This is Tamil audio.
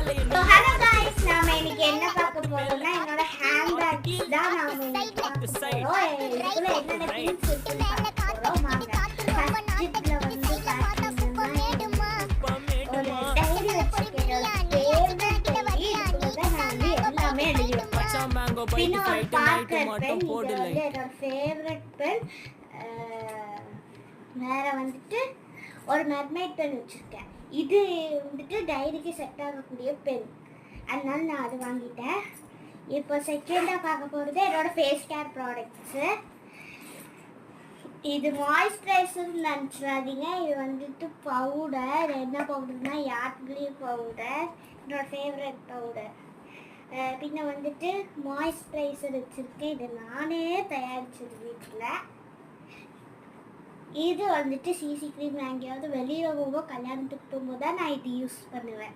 So hello guys, நாம இன்னைக்கு என்ன பார்க்க போறோம்னா என்னோட ஹேண்ட்பேக்ஸ் தான் நாம இன்னைக்கு பார்க்க போறோம். இதுல என்னென்ன திங்ஸ் இருக்குன்னு பார்க்க போறோம். வாங்க. ஃபர்ஸ்ட்ல வந்து பாத்தீங்கன்னா ஒரு டைரி வச்சிருக்கேன். எல்லாமே எழுதி வச்சிருக்கேன். பின்ன ஒரு பார்க்கர் பென், இது வந்து என்னோட ஃபேவரட் பென். வேற வந்துட்டு ஒரு மெர்மைட் பென் வச்சிருக்கேன். இது வந்துட்டு டைரிக்கு செட் ஆகக்கூடிய பென், அதனால நான் அது வாங்கிட்டேன். இப்போ செகண்டாக பார்க்க போகிறது என்னோட ஃபேஸ் கேர் ப்ராடக்ட்ஸு. இது மாய்ஸ்சரைசர்னு நினச்சிடாதீங்க, இது வந்துட்டு பவுடர். என்ன பவுடர்னா யார்ட்லி பவுடர், என்னோட ஃபேவரட் பவுடர். பின்ன வந்துட்டு மாய்ஸ்சரைசர் வச்சுருக்கேன், இது நானே தயாரிச்சது வீட்டில். இது வந்துட்டு சிசி க்ரீம். நான் எங்கேயாவது வெளியில் போகும்போது கல்யாணத்துக்கு போகும்போது தான் நான் இது யூஸ் பண்ணுவேன்.